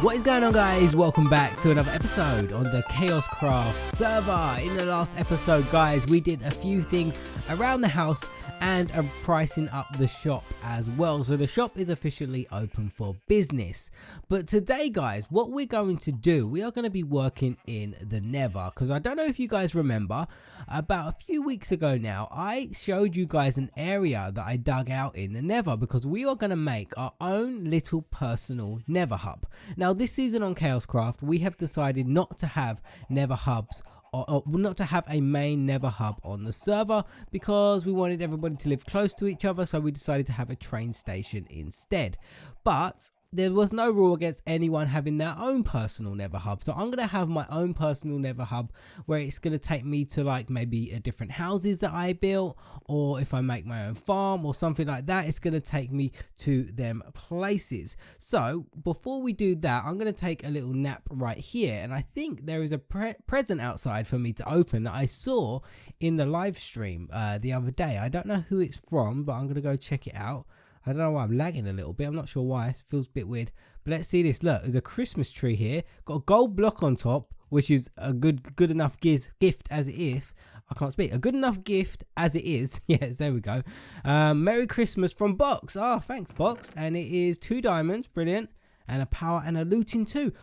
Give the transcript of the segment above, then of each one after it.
What is going on, guys? Welcome back to another episode on the Kaoshkraft server. In the last episode, guys, we did a few things around the house and are pricing up the shop as well. So the shop is officially open for business. But today, guys, what we're going to do, we are going to be working in the Nether, because I don't know if you guys remember, about a few weeks ago now, I showed you guys an area that I dug out in the Nether, because we are going to make our own little personal Nether hub. Now, this season on Kaoshkraft, we have decided not to have Nether hubs, or not to have a main Nether hub on the server, because we wanted everybody to live close to each other. So we decided to have a train station instead. But there was no rule against anyone having their own personal Nether hub. So I'm going to have my own personal Nether hub, where it's going to take me to like maybe different houses that I built, or if I make my own farm or something like that, it's going to take me to them places. So before we do that, I'm going to take a little nap right here, and I think there is a present outside for me to open that I saw in the live stream the other day. I don't know who it's from, but I'm going to go check it out. I don't know why I'm lagging a little bit. I'm not sure why. It feels a bit weird. But let's see this. Look, there's a Christmas tree here. Got a gold block on top, which is a good enough gift as it is. I can't speak. A good enough gift as it is. Yes, there we go. Merry Christmas from Box. Oh, thanks, Box. And it is 2 diamonds. Brilliant. And a power and a looting too.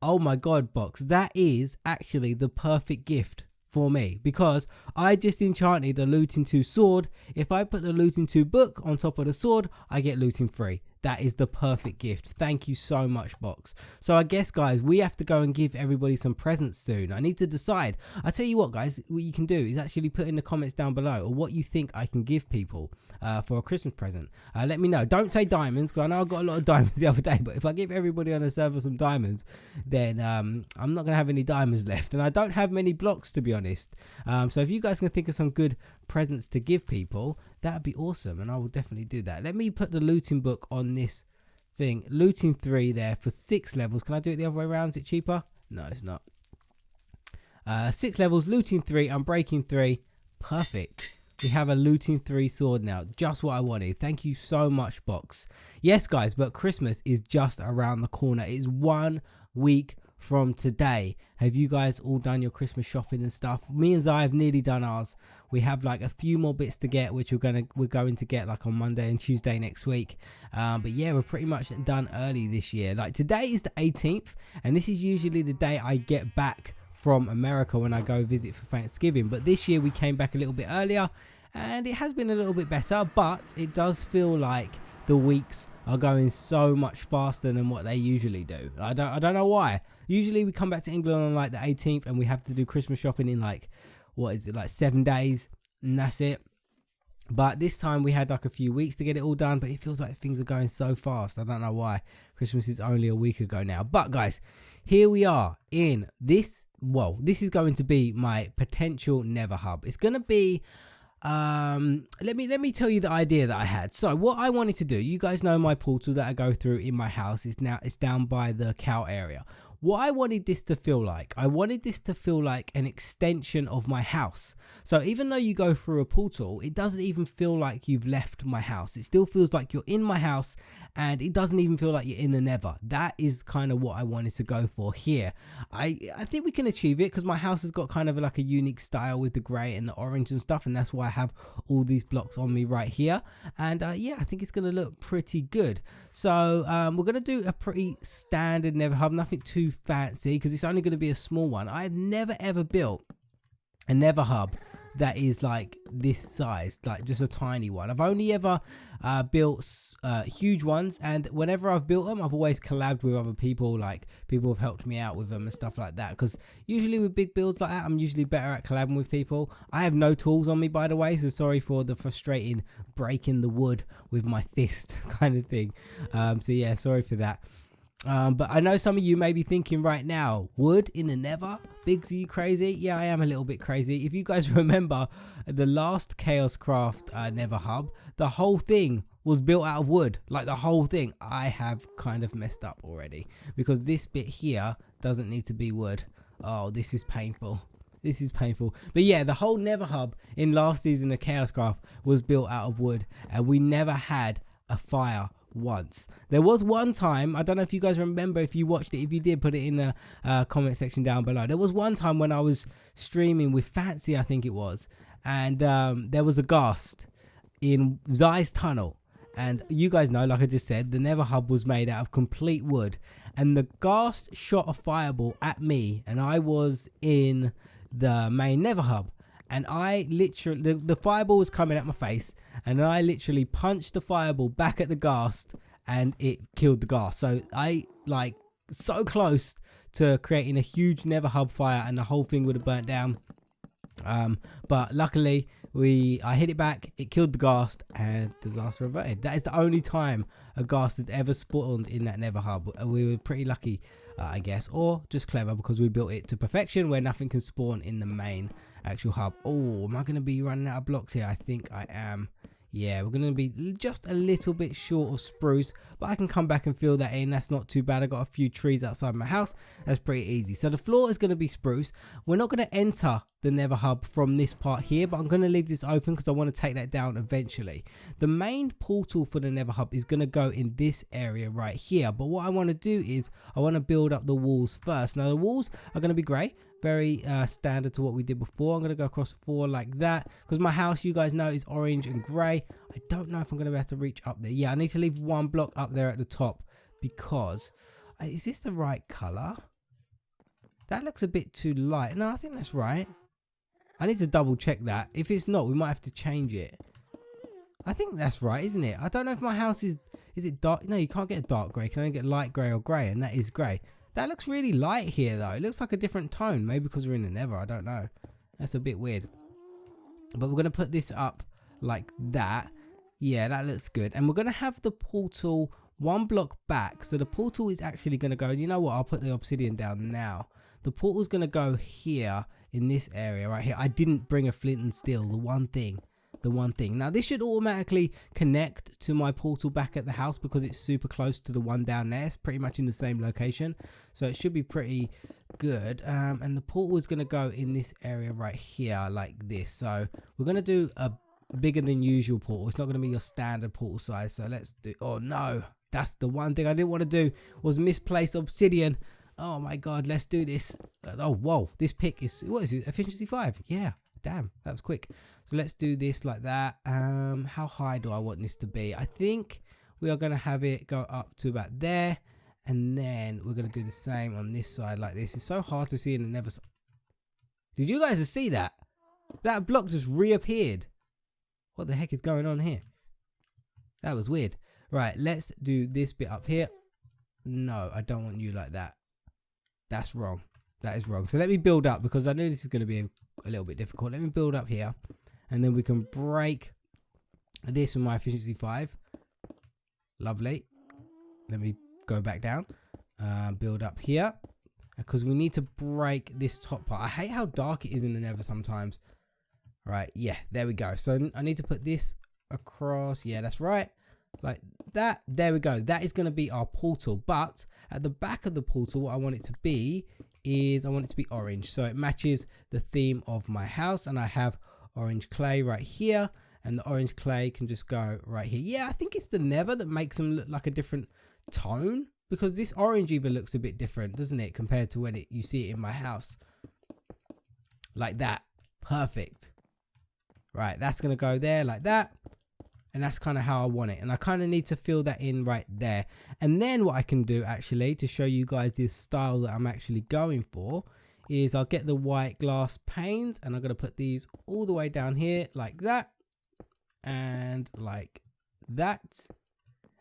Oh my God, Box. That is actually the perfect gift for me, because I just enchanted a looting 2 sword. If I put the looting 2 book on top of the sword, I get looting 3. That is the perfect gift. Thank you so much, Box. So I guess, guys, we have to go and give everybody some presents soon. I need to decide. I tell you what, guys, what you can do is actually put in the comments down below or what you think I can give people for a Christmas present. Let me know. Don't say diamonds, because I know I got a lot of diamonds the other day, but if I give everybody on the server some diamonds, then I'm not going to have any diamonds left, and I don't have many blocks, to be honest. So if you guys can think of some good presents to give people, that'd be awesome, and I will definitely do that. Let me put the looting book on this thing. Looting 3 there for 6 levels. Can I do it the other way around? Is it cheaper? No, it's not. 6 levels, looting 3, unbreaking 3. Perfect. We have a looting 3 sword now. Just what I wanted. Thank you so much, Box. Yes, guys, but Christmas is just around the corner. It's 1 week from today. Have you guys all done your Christmas shopping and stuff? Me and Zai have nearly done ours. We have like a few more bits to get, which we're going to get like on Monday and Tuesday next week. But yeah, we're pretty much done early this year. Like today is the 18th, and this is usually the day I get back from America when I go visit for Thanksgiving. But this year we came back a little bit earlier, and it has been a little bit better, but it does feel like the weeks are going so much faster than what they usually do. I don't know why. Usually we come back to England on like the 18th, and we have to do Christmas shopping in like, what is it, like 7 days, and that's it. But this time we had like a few weeks to get it all done, but it feels like things are going so fast. I don't know why. Christmas is only a week ago now. But guys, here we are in this. Well, this is going to be my potential Nether hub. It's going to be let me tell you the idea that I had. So what I wanted to do, you guys know my portal that I go through in my house is now, it's down by the cow area. What I wanted this to feel like, I wanted this to feel like an extension of my house. So even though you go through a portal, it doesn't even feel like you've left my house. It still feels like you're in my house, and it doesn't even feel like you're in the Nether. That is kind of what I wanted to go for here. I think we can achieve it, because my house has got kind of like a unique style with the grey and the orange and stuff, and that's why I have all these blocks on me right here. And yeah, I think it's going to look pretty good. So we're going to do a pretty standard Nether hub, nothing too fancy, because it's only going to be a small one. I've never ever built a Nether hub that is like this size, like just a tiny one. I've only ever built huge ones, and whenever I've built them, I've always collabed with other people. Like people have helped me out with them and stuff like that, because usually with big builds like that, I'm usually better at collabing with people. I have no tools on me, by the way, so sorry for the frustrating breaking the wood with my fist kind of thing. So yeah, sorry for that. But I know some of you may be thinking right now, wood in the Nether? Biggs, are you crazy? Yeah, I am a little bit crazy. If you guys remember the last Kaoshkraft Nether hub, the whole thing was built out of wood. Like the whole thing. I have kind of messed up already, because this bit here doesn't need to be wood. Oh, this is painful. This is painful. But yeah, the whole Nether hub in last season of Kaoshkraft was built out of wood, and we never had a fire once. There was one time, I don't know if you guys remember, if you watched it, if you did, put it in the comment section down below. There was one time when I was streaming with Fancy, I think it was, and there was a ghast in Zai's tunnel. And you guys know, like I just said, the Nether Hub was made out of complete wood, and the ghast shot a fireball at me, and I was in the main Nether Hub, and I literally, the fireball was coming at my face, and I literally punched the fireball back at the ghast, and it killed the ghast. So I, like, so close to creating a huge Nether Hub fire, and the whole thing would have burnt down. But luckily I hit it back, it killed the ghast, and disaster averted. That is the only time a ghast has ever spawned in that Nether Hub. We were pretty lucky, I guess, or just clever, because we built it to perfection where nothing can spawn in the main actual hub. Oh, am I going to be running out of blocks here? I think I am. Yeah, we're going to be just a little bit short of spruce, but I can come back and fill that in. That's not too bad. I got a few trees outside my house. That's pretty easy. So the floor is going to be spruce. We're not going to enter the Nether Hub from this part here, but I'm going to leave this open because I want to take that down eventually. The main portal for the Nether Hub is going to go in this area right here, but what I want to do is I want to build up the walls first. Now the walls are going to be grey. Very standard to what we did before. I'm going to go across 4 like that, because my house, you guys know, is orange and grey. I don't know if I'm going to be able to reach up there. Yeah, I need to leave 1 block up there at the top, because is this the right colour? That looks a bit too light. No, I think that's right. I need to double check that. If it's not, we might have to change it. I think that's right, isn't it? I don't know if my house is it dark? No, you can't get a dark grey. You can only get light grey or grey, and that is grey. That looks really light here though. It looks like a different tone. Maybe because we're in the Nether, I don't know. That's a bit weird. But we're going to put this up like that. Yeah, that looks good. And we're going to have the portal 1 block back. So the portal is actually going to go, you know what, I'll put the obsidian down now. The portal's going to go here in this area right here. I didn't bring a flint and steel, the one thing. Now this should automatically connect to my portal back at the house because it's super close to the one down there. It's pretty much in the same location, so it should be pretty good. And the portal is going to go in this area right here like this. So we're going to do a bigger than usual portal. It's not going to be your standard portal size. So let's do, oh no, that's the one thing I didn't want to do, was misplace obsidian. Oh my god, let's do this. Oh whoa, this pick is, what is it, efficiency 5? Yeah, damn, that was quick. So let's do this like that. How high do I want this to be? I think we are going to have it go up to about there, and then we're going to do the same on this side like this. It's so hard to see in the Nether. Did you guys see that? That block just reappeared. What the heck is going on here? That was weird. Right, let's do this bit up here. No, I don't want you like that. That's wrong. That is wrong. So let me build up, because I know this is going to be a little bit difficult. Let me build up here, and then we can break this with my efficiency 5. Lovely. Let me go back down. Build up here, because we need to break this top part. I hate how dark it is in the Nether sometimes. Right, yeah, there we go. So I need to put this across. Yeah, that's right. Like that. There we go. That is going to be our portal. But at the back of the portal, what I want it to be is, I want it to be orange, so it matches the theme of my house. And I have orange clay right here, and the orange clay can just go right here. Yeah, I think it's the Nether that makes them look like a different tone, because this orange even looks a bit different, doesn't it, compared to when you see it in my house. Like that. Perfect. Right, that's going to go there like that. And that's kind of how I want it. And I kind of need to fill that in right there. And then what I can do actually, to show you guys this style that I'm actually going for, is I'll get the white glass panes, and I'm going to put these all the way down here like that. And like that.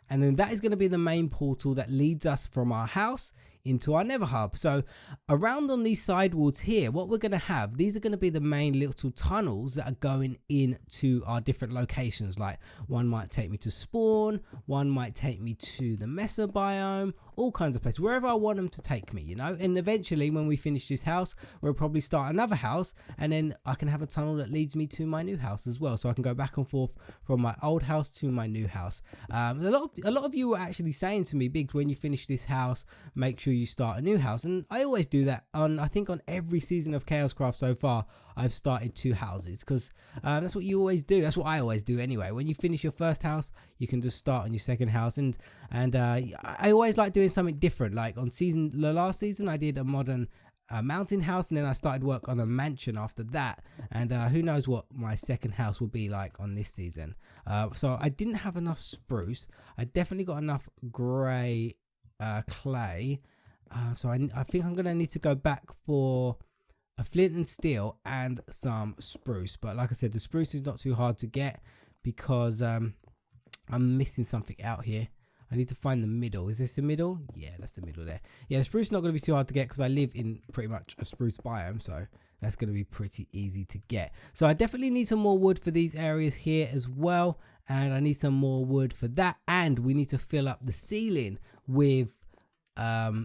And then that is going to be the main portal that leads us from our house into our Nether Hub. So around on these sidewalls here, what we're going to have, these are going to be the main little tunnels that are going into our different locations. Like one might take me to spawn, one might take me to the Mesa biome, all kinds of places, wherever I want them to take me, you know. And eventually when we finish this house, we'll probably start another house, and then I can have a tunnel that leads me to my new house as well, so I can go back and forth from my old house to my new house. A lot of you were actually saying to me, Biggs, when you finish this house, make sure you start a new house. And I always do that I think on every season of Kaoshkraft so far. I've started 2 houses because that's what you always do. That's what I always do anyway. When you finish your first house, you can just start on your second house. And I always like doing something different. Like on the last season, I did a modern mountain house, and then I started work on a mansion after that. And who knows what my second house will be like on this season. So I didn't have enough spruce. I definitely got enough grey clay. So I think I'm gonna need to go back for a flint and steel and some spruce. But like I said, the spruce is not too hard to get because I'm missing something out here. I need to find the middle. Is this the middle? Yeah, that's the middle there. Yeah, the spruce is not going to be too hard to get because I live in pretty much a spruce biome, so that's going to be pretty easy to get. So I definitely need some more wood for these areas here as well, and I need some more wood for that, and we need to fill up the ceiling with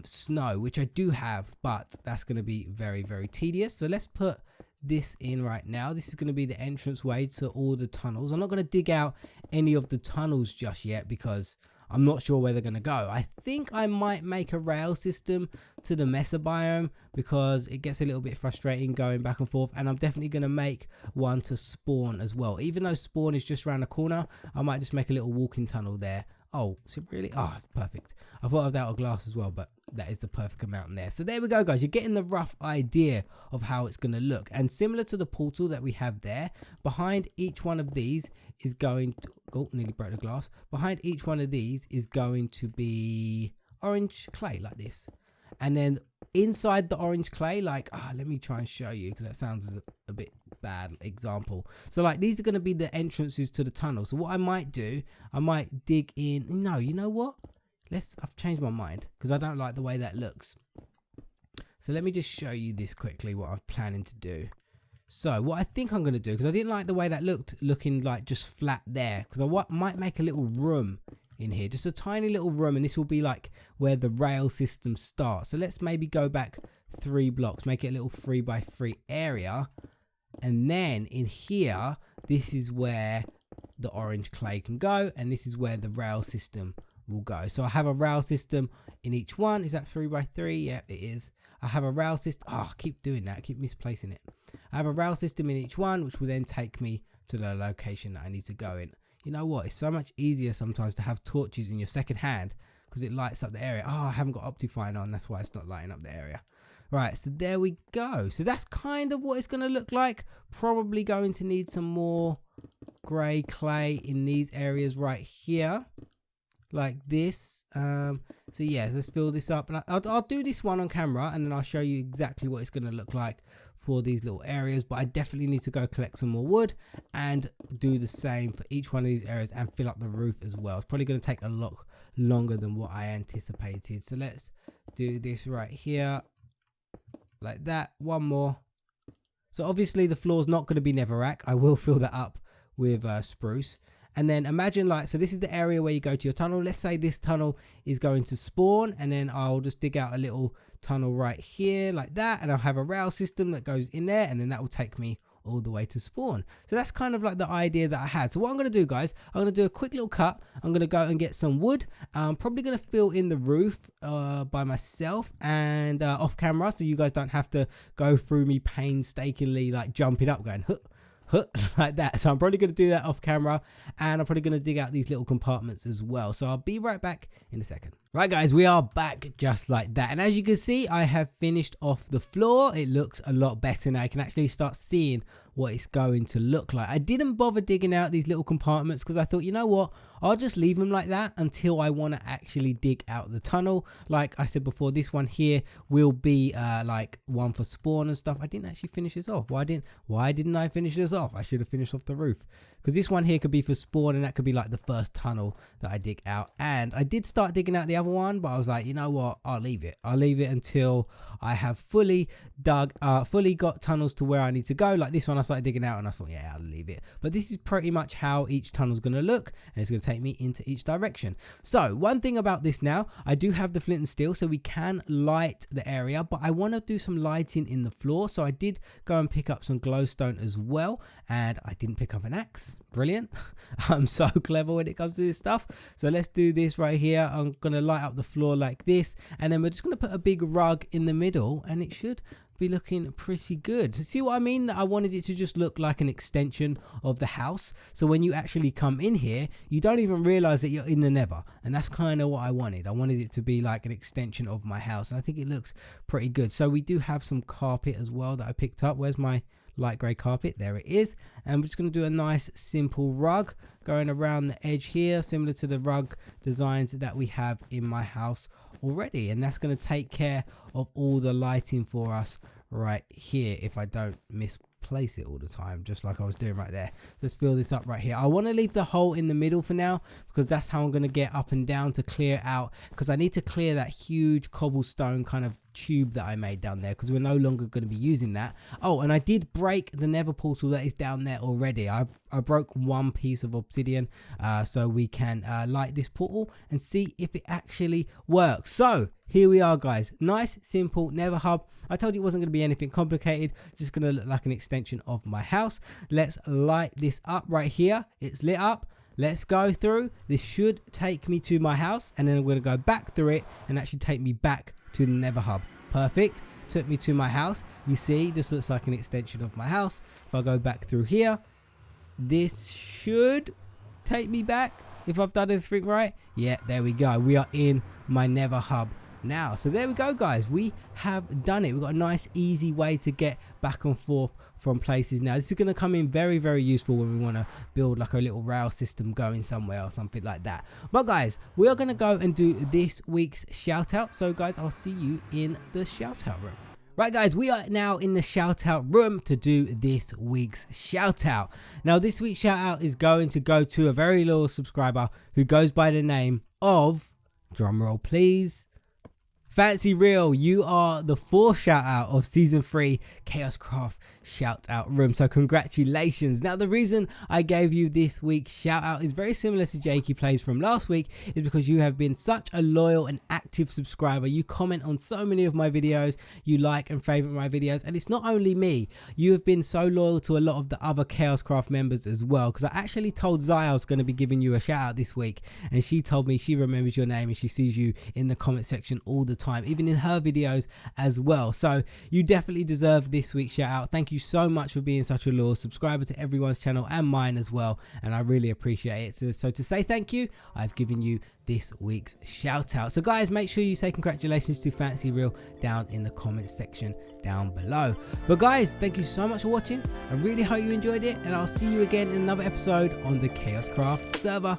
snow, which I do have, but that's going to be very, very tedious. So let's put this in right now. This is going to be the entrance way to all the tunnels. I'm not going to dig out any of the tunnels just yet because I'm not sure where they're going to go. I think I might make a rail system to the Mesa biome because it gets a little bit frustrating going back and forth, and I'm definitely going to make one to spawn as well. Even though spawn is just around the corner, I might just make a little walking tunnel there. Oh, is it really? Oh, perfect. I thought I was out of glass as well, but that is the perfect amount in there. So there we go, guys. You're getting the rough idea of how it's going to look. And similar to the portal that we have there, behind each one of these is going to... Oh, nearly broke the glass. Behind each one of these is going to be orange clay like this. And then inside the orange clay, like, let me try and show you because that sounds a bit bad example. So like these are going to be the entrances to the tunnel. So what I might do, I might dig in. No, you know what? I've changed my mind because I don't like the way that looks. So let me just show you this quickly, what I'm planning to do. So what I think I'm going to do, because I didn't like the way that looked, looking like just flat there, because I might make a little room in here, just a tiny little room, and this will be like where the rail system starts. So let's maybe go back 3 blocks, make it a little 3x3 area, and then in here, this is where the orange clay can go, and this is where the rail system will go. So I have a rail system in each one. Is that 3x3? Yeah, it is. I have a rail system. Oh, I keep doing that. I keep misplacing it. I have a rail system in each one, which will then take me to the location that I need to go in. You know what? It's so much easier sometimes to have torches in your second hand because it lights up the area. Oh, I haven't got Optifine on. That's why it's not lighting up the area. Right, so there we go. So that's kind of what it's going to look like. Probably going to need some more grey clay in these areas right here. Like this. So yeah, let's fill this up, and I'll do this one on camera, and then I'll show you exactly what it's going to look like for these little areas. But I definitely need to go collect some more wood and do the same for each one of these areas and fill up the roof as well. It's probably going to take a lot longer than what I anticipated. So let's do this right here like that. One more. So obviously the floor is not going to be netherrack. I will fill that up with spruce. And then imagine like, so this is the area where you go to your tunnel. Let's say this tunnel is going to spawn, and then I'll just dig out a little tunnel right here like that, and I'll have a rail system that goes in there, and then that will take me all the way to spawn. So that's kind of like the idea that I had. So what I'm going to do, guys, I'm going to do a quick little cut. I'm going to go and get some wood. I'm probably going to fill in the roof by myself and off camera, so you guys don't have to go through me painstakingly like jumping up going like that. So I'm probably going to do that off camera, and I'm probably going to dig out these little compartments as well. So I'll be right back in a second. Right guys, we are back just like that, and as you can see, I have finished off the floor. It looks a lot better now. I can actually start seeing what it's going to look like. I didn't bother digging out these little compartments because I thought, you know what, I'll just leave them like that until I want to actually dig out the tunnel. Like I said before, this one here will be like one for spawn and stuff. I didn't actually finish this off. Why didn't I finish this off? I should have finished off the roof, because this one here could be for spawn, and that could be like the first tunnel that I dig out. And I did start digging out the other one, but I was like, you know what, I'll leave it until I have fully got tunnels to where I need to go. Like this one, I started digging out and I thought, yeah, I'll leave it. But this is pretty much how each tunnel is going to look, and it's going to take me into each direction. So one thing about this now, I do have the flint and steel, so we can light the area, but I want to do some lighting in the floor. So I did go and pick up some glowstone as well, and I didn't pick up an axe. Brilliant. I'm so clever when it comes to this stuff. So let's do this right here. I'm going to light up the floor like this, and then we're just going to put a big rug in the middle, and it should be looking pretty good. See what I mean? I wanted it to just look like an extension of the house, so when you actually come in here, you don't even realize that you're in the Nether, and that's kind of what I wanted. I wanted it to be like an extension of my house, and I think it looks pretty good. So we do have some carpet as well that I picked up. Where's my light grey carpet? There it is. And we're just going to do a nice simple rug going around the edge here, similar to the rug designs that we have in my house already, and that's going to take care of all the lighting for us right here if I don't misplace it all the time, just like I was doing right there. Let's fill this up right here. I want to leave the hole in the middle for now, because that's how I'm going to get up and down to clear out, because I need to clear that huge cobblestone kind of tube that I made down there, because we're no longer going to be using that. Oh, and I did break the Nether portal that is down there already. I broke one piece of obsidian, so we can light this portal and see if it actually works. So here we are, guys. Nice simple Nether hub. I told you it wasn't going to be anything complicated. It's just going to look like an extension of my house. Let's light this up right here. It's lit up. Let's go through. This should take me to my house, and then I'm going to go back through it and actually take me back to the Nether hub. Perfect. Took me to my house. You see, this looks like an extension of my house. If I go back through here, this should take me back if I've done everything right. Yeah, there we go. We are in my Nether hub now. So there we go, guys. We have done it. We've got a nice easy way to get back and forth from places. Now this is going to come in very, very useful when we want to build like a little rail system going somewhere or something like that. But guys, we are going to go and do this week's shout out. So guys, I'll see you in the shout out room. Right guys, we are now in the shout out room to do this week's shout out. Now this week's shout out is going to go to a very loyal subscriber who goes by the name of, drumroll please, Fancy Real. You are the 4th shout out of season 3 Kaoshkraft shout out room, so congratulations. Now the reason I gave you this week's shout out is very similar to Jakey Plays from last week, is because you have been such a loyal and active subscriber. You comment on so many of my videos, you like and favorite my videos, and it's not only me, you have been so loyal to a lot of the other Kaoshkraft members as well, because I actually told Zai I was going to be giving you a shout out this week, and she told me she remembers your name and she sees you in the comment section all the time, even in her videos as well. So you definitely deserve this week's shout out. Thank you so much for being such a loyal subscriber to everyone's channel and mine as well, and I really appreciate it. So to say thank you, I've given you this week's shout out. So guys, make sure you say congratulations to Fancy Real down in the comment section down below. But guys, thank you so much for watching. I really hope you enjoyed it, and I'll see you again in another episode on the Kaoshkraft server.